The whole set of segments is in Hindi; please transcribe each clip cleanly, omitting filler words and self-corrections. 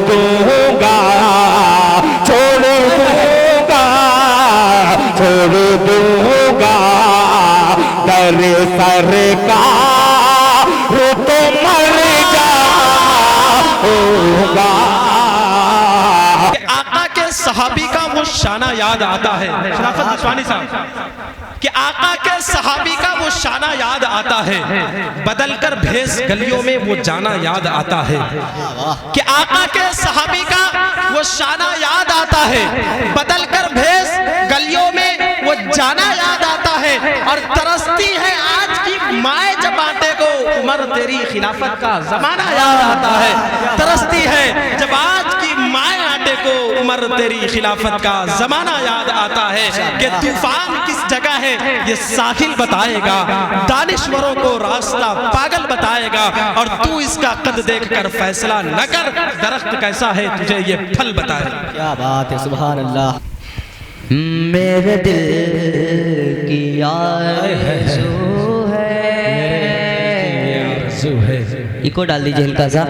दूंगा, छोड़ दूंगा, छोड़ दूंगा दर सरकार तो मर जाऊंगा। आका के सहाबी का वो शाना याद आता है, शराफत नसवानी साहब, कि आका के सहाबी का वो शाना याद आता है, बदलकर भेस गलियों में वो जाना याद आता है। कि आका के सहाबी का वो शाना याद आता है, बदलकर भेस गलियों में वो जाना याद आता है। और तरसती है आज की माए जब बाटे को, उमर तेरी खिलाफत का जमाना याद आता है। तरसती है जब आज की माए आटे को, उमर तेरी खिलाफत का जमाना याद आता है। कि तूफान किस जगह है ये साहिल बताएगा, दानिश्वरों को रास्ता पागल बताएगा। और तू इसका कद देखकर फैसला न कर, दरख्त कैसा है तुझे ये फल बताएगा। क्या बात है, सुभान अल्लाह। मेरे दिल की आरज़ू है, इको डाल दीजिए हल्का सा,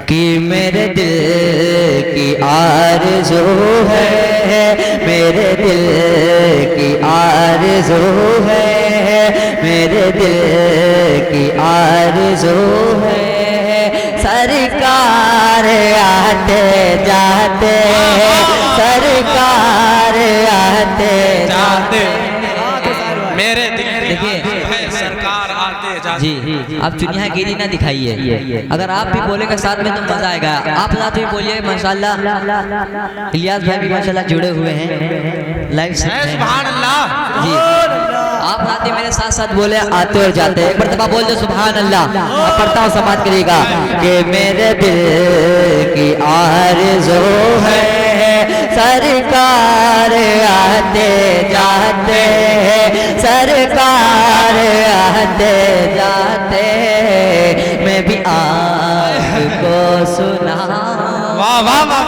कि मेरे दिल की आरज़ू है, मेरे दिल की आरज़ू है, मेरे दिल की आरज़ू है। सरकार आते जाते, सरकार आते जाते, मेरे दिल देखिए सरकार आते जाते। जी आप चुनियागिरी ना दिखाइए, अगर आप भी बोलेंगे साथ में तो मजा आएगा। आप साथ में बोलिए माशाल्लाह। इलियास भाई भी माशाल्लाह जुड़े हुए हैं लाइव से। सुभान अल्लाह जी आप साथ ही मेरे साथ साथ बोले आते और जाते। एक मरतबा बोल दो सुभान अल्लाह। अब पढ़ता हूँ, समाप्त करिएगा। कि मेरे दिल की आरज़ू है, सरकार आते जाते, सरकार आते जाते, मैं भी आपको सुनाऊं,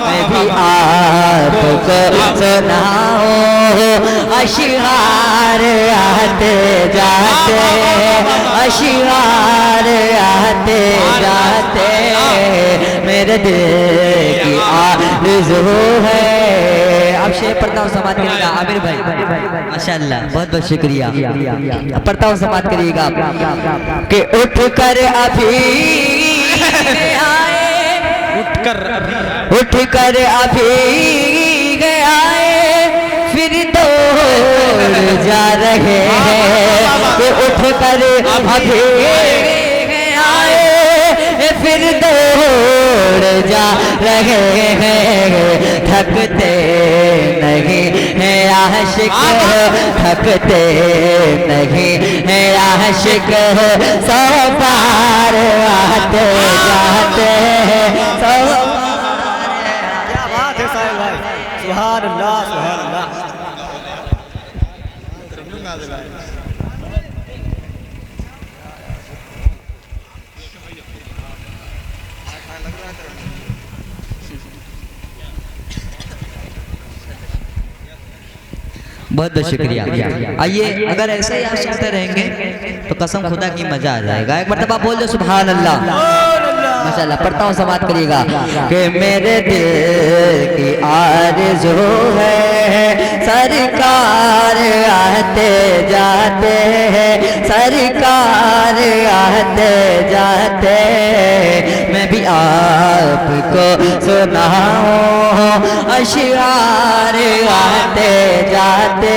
मैं भी आपको सुनाऊं। अशआर आते जाते, अशआर आते जाते, मेरे दिल की आरज़ू है। अब शेर पढ़ता हूँ, समाप्त करिएगा आमिर भाई। माशाअल्लाह, बहुत बहुत शुक्रिया। अब पढ़ता हूँ, समाप्त करिएगा। कि उठ कर अभी आए, उठ कर अभी आए, फिर दौड़ जा रहे हैं। कि उठ कर अभी आए, फिर दौड़ जा रहे हैं। थकते नहीं है आशिक, थकते नहीं है आशिक, सौ बार आते जाते, सौ। क्या बात है साहिल भाई, सुभान अल्लाह, सुभान अल्लाह। बहुत बहुत शुक्रिया। आइए, अगर ऐसे ही आप सुनते रहेंगे तो कसम खुदा की मजा आ जाएगा। एक मरतबा बोल दो सुभान अल्लाह। माशाअल्लाह, पढ़ता हूँ, समाप्त करिएगा। कि मेरे दिल की आरज़ू है, सरकार आते जाते, सरकार आते जाते, मैं भी आपको सुनाऊं। अशआर आते जाते,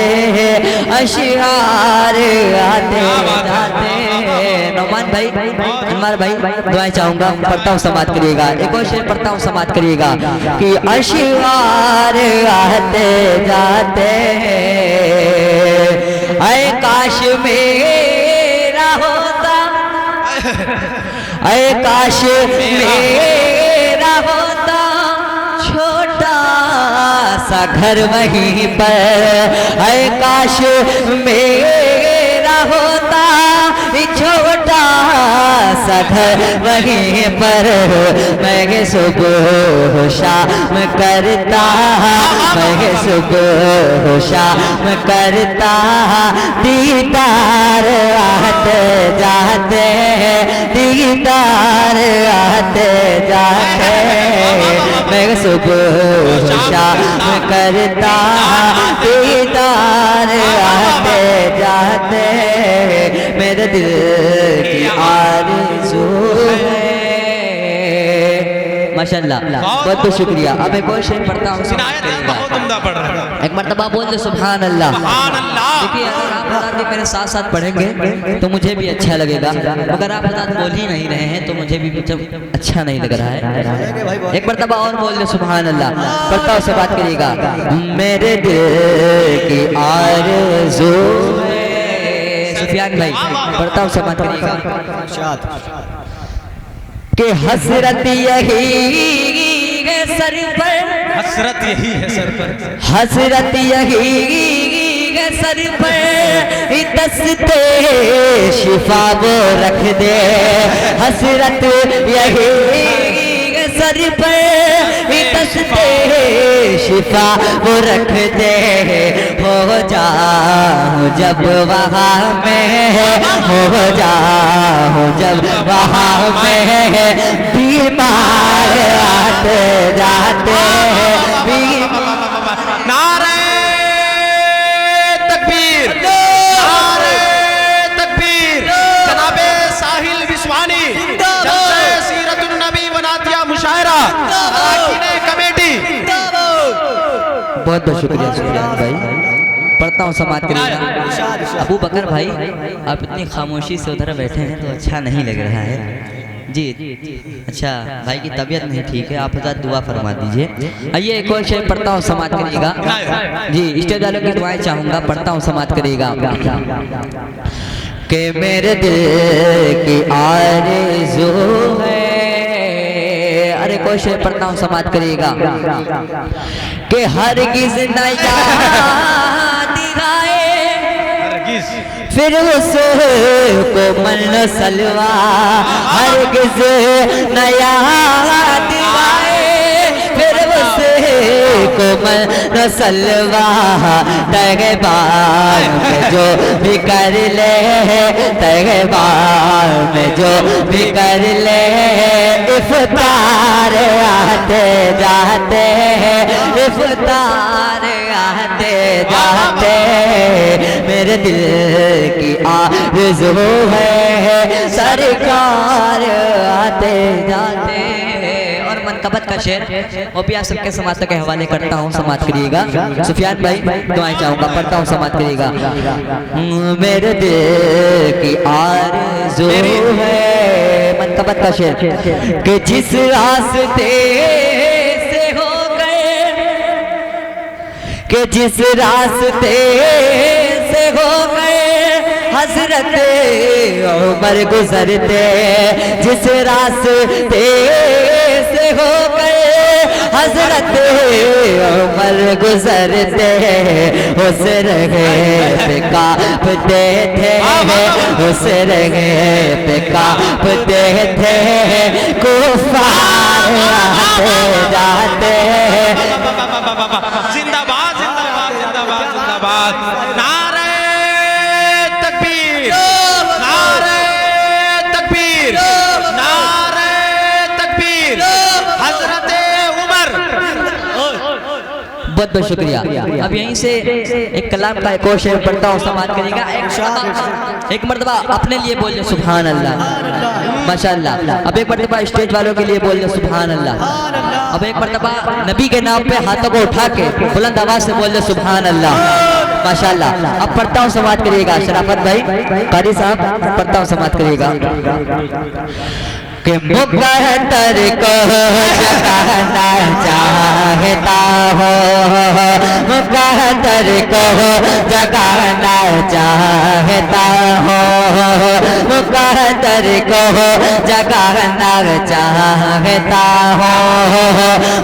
अशआर आते जाते। नौमान भाई, अनवर भाई, दुआएं चाहूंगा। पढ़ता हूँ, समाप्त करिएगा। एक और शेर पढ़ता हूँ, समाप्त करिएगा। कि अशआर आते जाते, ऐ काश मेरा होता, ऐ काश मेरा होता छोटा सा घर वहीं पर, ऐ काश मेरा होता छोटा सा घर वहीं पर, मैं सुबह शाम करता, मैं सुबह शाम करता दीदार आते जाते दीदार आते जाते मैं सुबह शाम करता दीदार आते जाते मेरे दिल की आरज़ू है। माशाल्लाह बहुत बहुत शुक्रिया। अब एक और शेर पढ़ता हूँ, बहुत उम्दा पढ़ रहा है। एक मर्तबा बोल दे सुभान अल्लाह। सुभान अल्लाह। देखिए अगर आप हज़रात मेरे साथ साथ पढ़ेंगे तो मुझे भी अच्छा लगेगा, मगर आप हज़रात बोल ही नहीं रहे हैं तो मुझे भी अच्छा नहीं लग रहा है। एक मर्तबा और बोल दे सुभान अल्लाह। पढ़ता हूँ, से बात करिएगा। मेरे दिल की आरज़ू है, सुफियान भाई पढ़ता हूँ, से बात करिएगा कि हसरत यही है सर पर, हसरत यही है सर पर, हसरत यही है सर पर दस्ते शिफा वो रख दे, हसरत यही है सर पर दस्ते शिफा वो रख दे। हो जाऊं जब वहाँ में, हो जाऊं जब वहाँ में बीमार आते जाते नारे तकबीर, नारे तकबीर। जनाबे साहिल विश्वानी जलसे सीरतुन नबी वनातिया मुशायरा अरकाने कमेटी। बहुत बहुत शुक्रिया सुफियान भाई। पढ़ता हूँ, समाज करिएगा। अबू बकर भाई आप इतनी खामोशी से उधर बैठे हैं तो अच्छा नहीं लग रहा है जी। अच्छा भाई की तबीयत नहीं ठीक है, आप हज़रात दुआ फरमा दीजिए। आइए एक और शेर पढ़ता हूँ, समाज करिएगा जी। स्टेज वालों की दुआएं चाहूँगा, पढ़ता हूँ, समाज करिएगा। कि मेरे दिल की आरज़ू है, अरे कोई शेर पढ़ता हूँ, समाज करिएगा। कि हरगिज़ न याद आए फिर उसको मन सलवा, हरगिज़ न याद आए फिर उसको मन सलवा। तगबार में जो भी कर ले, तगबार में जो भी कर ले, इफ्तार आते जाते, इफ्तार आते जाते मेरे दिल की आरज़ू है सरकार आते जाते। और मनकबत का शेर वो भी आप सबके समाज के हवाले करता हूँ, समाज करिएगा। सुफियान भाई दुआएं चाहूँगा, पढ़ता हूँ, समाज करिएगा। मेरे दिल की आरज़ू है, मनकबत का शेर कि जिस रास्ते से हो गए, कि जिस रास्ते से हो गए हजरत उमर गुजरते, जिस रास्ते से हो गए हजरत उमर गुजरते, उस रहे पे कांपते थे, उस रहे पे कांपते थे, कुफार आते जाते। जिंदाबाद जिंदाबाद जिंदाबाद जिंदाबाद। नारे तकबीर, नारे तकबीर, नारे तकबीर। हजरत उमर। बहुत बहुत शुक्रिया। अब यहीं से एक कलाम का एक और शेर पढ़ता हूँ, समाज करिएगा। एक मर्तबा अपने लिए बोल दे सुभान अल्लाह, माशाअल्लाह। अब एक मर्तबा स्टेज वालों के लिए बोल दे सुभान अल्लाह। अब एक मर्तबा नबी के नाम पे हाथों को उठा के बुलंद आवाज से बोल दे सुभान अल्लाह, माशाअल्लाह। अब पढ़ता हूँ, समाज करिएगा। शराफत भाई कारी साहब पढ़ता हूँ, समाज करिएगा। कि मुक़द्दर को जगाना चाहता हो, मुक़द्दर को जगाना चाहता हो, मुक़द्दर को जगाना चाहता हो,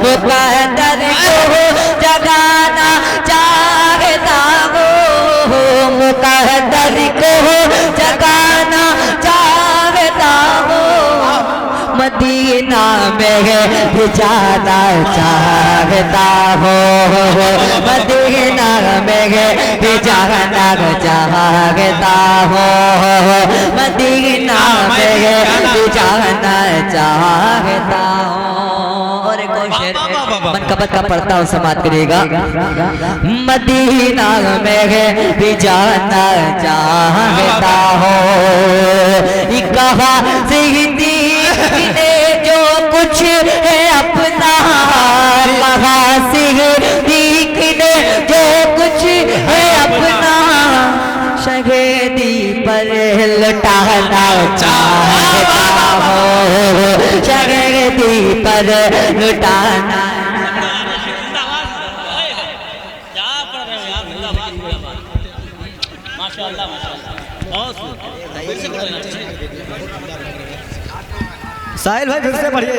मुक़द्दर को जगाना चाहता हो, मुक़द्दर को जगाना चाहता हो। मदीना में भी जाना चाहता हो, मदीना में भी जाना चाहता हो, मदीना में भी जाना चाहता हो। और एक और शेर मनकबत का पढ़ता हूँ, समाप्त करिएगा। मदीना में भी जाना चाहता हो, कहा से दीने जो कुछ है अपना, कहा से दीने जो कुछ है अपना, शहीदी पर लुटाना चाहता हो, शहीदी पर लुटाना। साहिल भाई फिर से पढ़िए।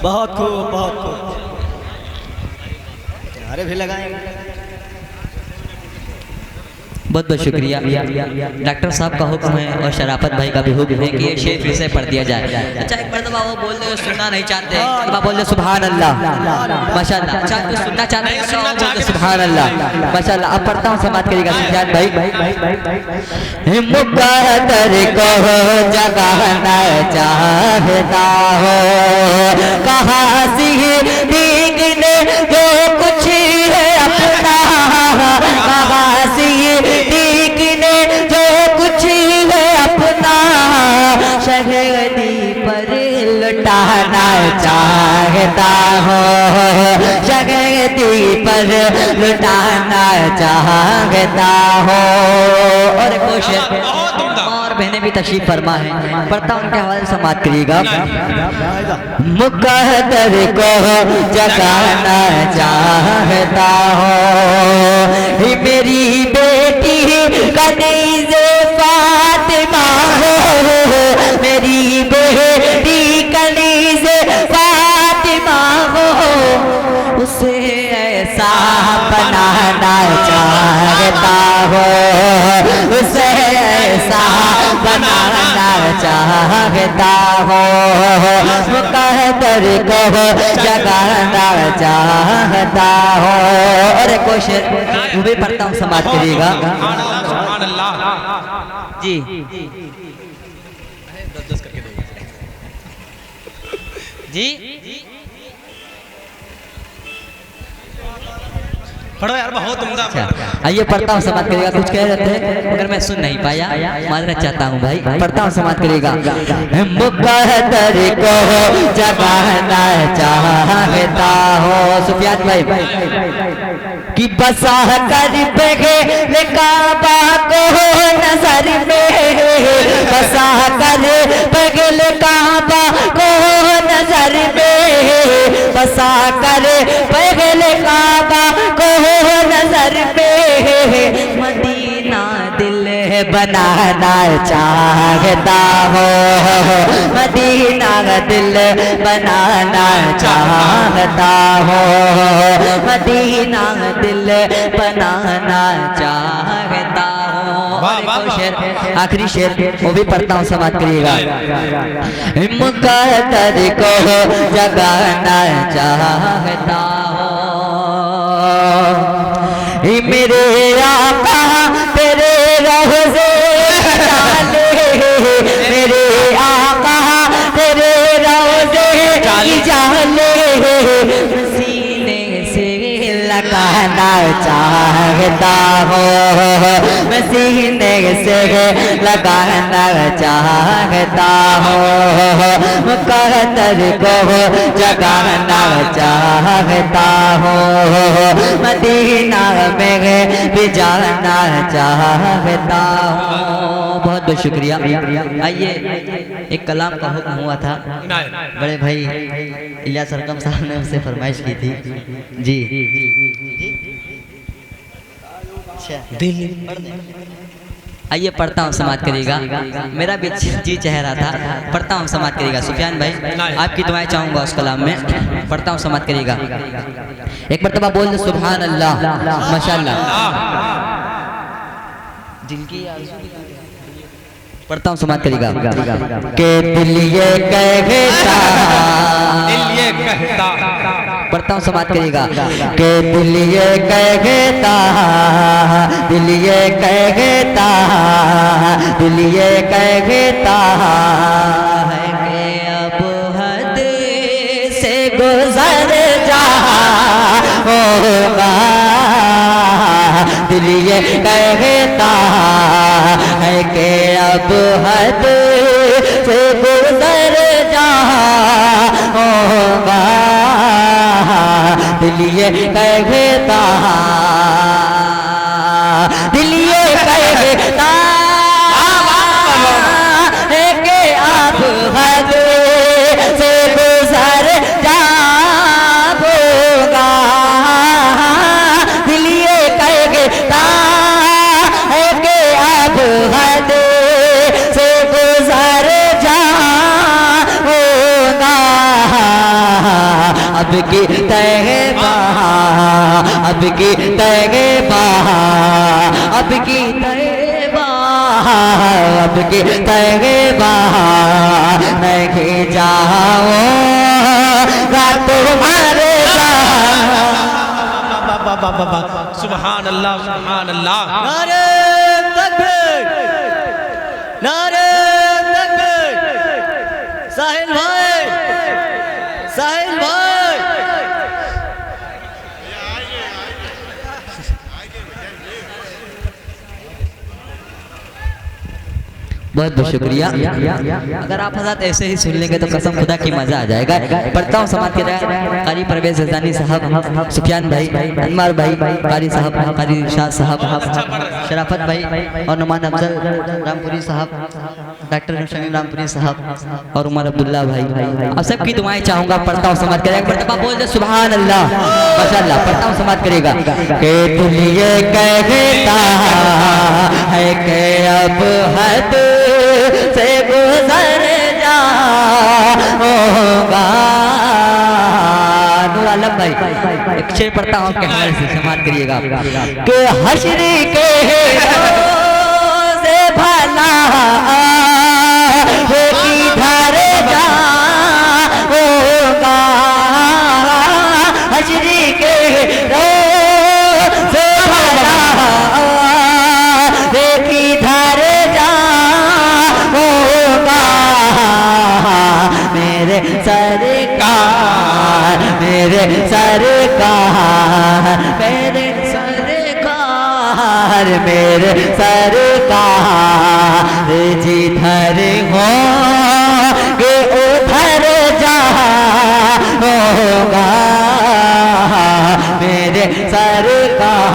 बहुत खूब, बहुत खूब। अरे भी लगाएंगे। बहुत बहुत शुक्रिया। डॉक्टर साहब का हुक्म है और शराफत भाई का भी हुक्म है कि ये शेर फिर से पढ़ दिया जाए। अच्छा एक मर्तबा वो बोल दे, सुनना नहीं चाहते, बोल दे सुभान अल्लाह, माशाअल्लाह। अच्छा कुछ सुनना चाहते हैं, सुभान अल्लाह, माशाअल्लाह। अब पढ़ता हूँ, समाप्त करिएगा सुजान भाई। मुक़द्दर को जगाना चाहता हो, कहाँ से देखने जो कुछ है अपना, कहाँ से देखने जो कुछ है अपना, शहीदी पर लुटाना चाहता हो, शहीदी पर लुटाना चाहता हो। और कोशिश और बहनें भी तशरीफ फरमा है, पढ़ता उनके हवाले से समाप्त करिएगा। मुक़द्दर को जगाना चाहता हो, मेरी बेटी कनीज़े फातिमा हो, मेरी बेटी कनीज़े फातिमा हो, उसे ऐसा बनाना चाहता हो, उसे ऐसा बनाना चाहता हो, मुक़द्दर को जगाना चाहता हो। और एक कोशिश वो भी पढ़ता हूँ, समाप्त करिएगा जी। जी पढ़ो यार, बहुत उम्दा। आइए पढ़ता हूँ, समाप्त करिएगा। कुछ कह रहे थे मगर मैं सुन नहीं पाया, माजरत चाहता हूँ भाई। पढ़ता हूँ, समाप्त करिएगा। मुक़द्दर को जगाना चाहता हो, सुफियान भाई कि बसा कर बगैर काबा को नजर में, बसा कर बगैर काबा को नजर में, बसा कर बगैर काबा को नजर में, मदीना दिल बनाना चाहता हो, मदीना दिल बनाना चाहता हो, मदीना दिल बनाना चाहता हो। शेर आखिरी शेर वो भी पढ़ता हूँ, समाप्त करिएगा। मुक़द्दर को जगाना चाहता हो, मेरे आका तेरे रोज़े डाले, मेरे आका तेरे रोज़े जाले, सीने से लगाना चाहता हो, सीने से लगाना चाहता हो, मुक़द्दर को जगाना चाहता हो, मदीना में भी जाना चाहता हूँ। बहुत बहुत शुक्रिया। आइए एक कलाम का हुक्म हुआ था, बड़े भाई इलियास सरकम साहब ने उससे फरमाइश की थी जी। आइए पढ़ता हूँ, समाप्त करिएगा। मेरा भी जी चेहरा था, पढ़ता हूँ, समाप्त करिएगा। सुफियान भाई आपकी दुआएं चाहूँगा उस कलाम में, पढ़ता हूँ, समाप्त करिएगा। एक मरतबा बोल दे सुभान अल्लाह माशाअल्लाह। दिल की पढ़ता हूँ समाज करेगा के दिल ये कहता, दिल ये कहता, पढ़ता हूँ समाज करेगा के दिल ये कहता, दिल ये कहता, दिल ये कहता है कि अब हद से गुजर जा होगा। दिल ये कहता है कि अब हद से गुजर जा होगा। दिल ये कहता, दिल ये कहता है कि अब हद से गुजर जा होगा। दिल ये कहता है कि अब हद से गुजर जा होगा। अब की तैबा, अब की तैबा, अब की तैबा, अब की तैबा नहीं जाओगा तुम्हारे सुभान अल्लाह, सुभान अल्लाह। नारे तकबीर, नारे तकबीर। साहिल भाई, साहिल भाई। बहुत बहुत शुक्रिया। अगर आप हज़रात ऐसे ही सुन लेंगे तो कसम खुदा की मजा आ जाएगा। पढ़ता हूँ समाज के कारी परवेज रज़ानी साहब, सुफियान भाई, अनमार भाई, कारी साहब, कारी शाह साहब, शराफत भाई और नुमान अफजल रामपुरी साहब, डॉक्टर शमीम रामपुरी साहब और उमर अब्दुल्ला भाई। आप सबकी दुआएं चाहूंगा। पढ़ता हूँ समाज करेगा। मरतबा बोल दे सुभान अल्लाह माशाअल्लाह। पढ़ता हूँ समाज करेगा के दिल ये कहता है कि अब हद से गुजर जा होगा। नूर आलम भाई एक शेर पढ़ता हूँ के हवाले से समाप्त करिएगा कि हश्र के से भला हो किधर जा होगा। हश्र के से भला हो किधर जा होगा। मेरे सरकार, मेरे सरकार, मेरे सरकार, मेरे सरकार जिधर हो कि उधर जा होगा। मेरे सरकार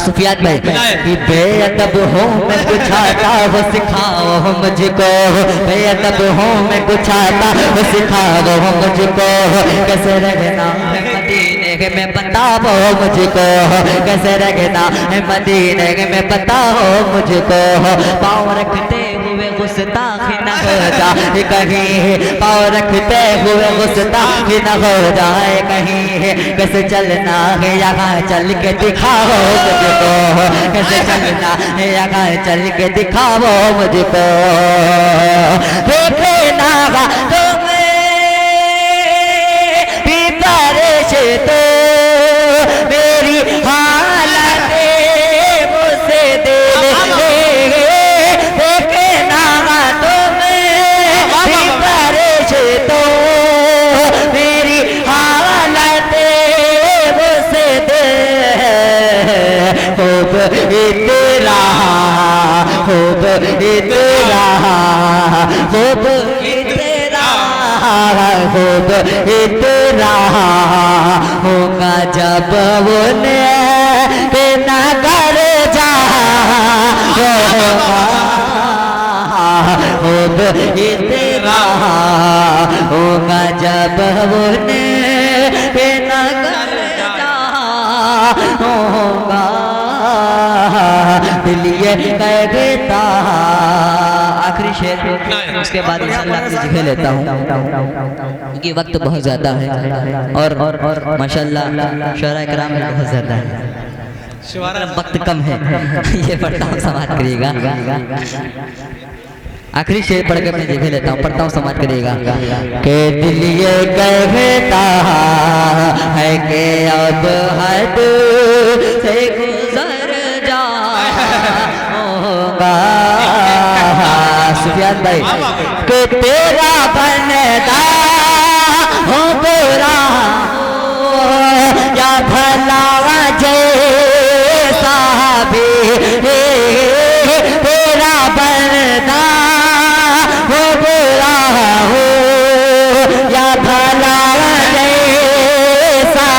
सुफियान भाई कि बेअदब हो मैं कुछ आता वो सिखाओ मुझको, बेअदब हो मैं कुछ आता वो सिखाओ मुझको। कैसे रहना है मदीने में बताओ मुझको, कैसे रहना है मदीने में बताओ मुझको। पाँव रखते हुए गुस्ताखी न हो जाए कहीं, पाँव रखते हुए गुस्ताखी न हो जाए कहीं। कैसे चलना है यहाँ चल के दिखाओ मुझको, कैसे चलना है यहाँ चल के दिखाओ मुझको। देखे ना तुम्हें भीतर से तो मेरी हालत मुझसे दिल देखे ना तुम्हें भीतर से तो मेरी हालत मुझसे दिल। खूब इतरा, खूब इतरा, खूब इतरा, खूब इतरा होगा जब उन्हें नगर जा होगा। खूब इतरा होगा जब उन्हें नगर जा होगा। दिल ये कहता आखिरी शेर, उसके बाद इंशाल्लाह अपनी जगह लेता हूँ क्योंकि वक्त बहुत ज़्यादा है और माशाल्लाह शोरा कराम बहुत ज़्यादा है, वक्त कम है। ये पढ़ता हूँ, समाप्त करिएगा। आखिरी शेर पढ़ के अपनी जगह लेता हूँ, पढ़ता हूँ, समाप्त करिएगा। के दिल ये कहता है कि अब हद से गुजर जाऊंगा। सुफियान भाई, कि तेरा बनदा हो बुरा या भला जैसा भी, तेरा बनदा हो बुरा हो या भला जैसा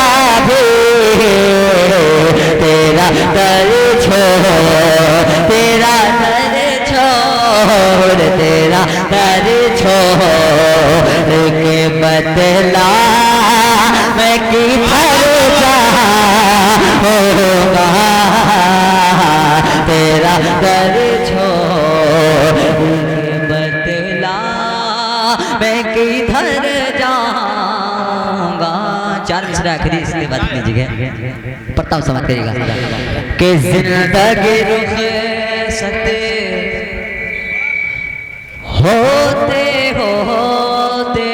भी, तेरा दर छोड़, तेरा दर छोड़, तेरा दर छोड़ के बदला मैं किधर जाऊंगा। तेरा दर छोड़ के बदला मैं किधर जाऊंगा। चार मिसरा आखिरी, इसके बाद अपनी जगह पढ़ता हूँ, समाप्त करिएगा। कि जिंदगी रुख सते होते होते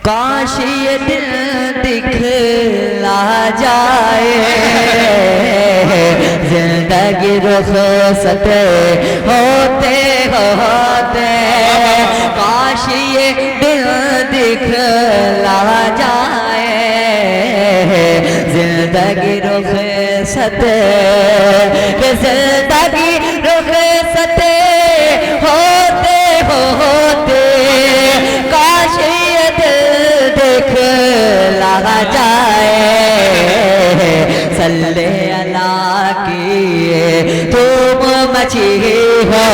काश ये दिल दिखला जाए। जिंदगी रुखसत होते होते काश ये दिल दिखला जाए। जिंदगी रुखसत, जिंदगी रुखसत होते होते काश ये दिल दिखला जाए। सल्ले अला की तुम मची हो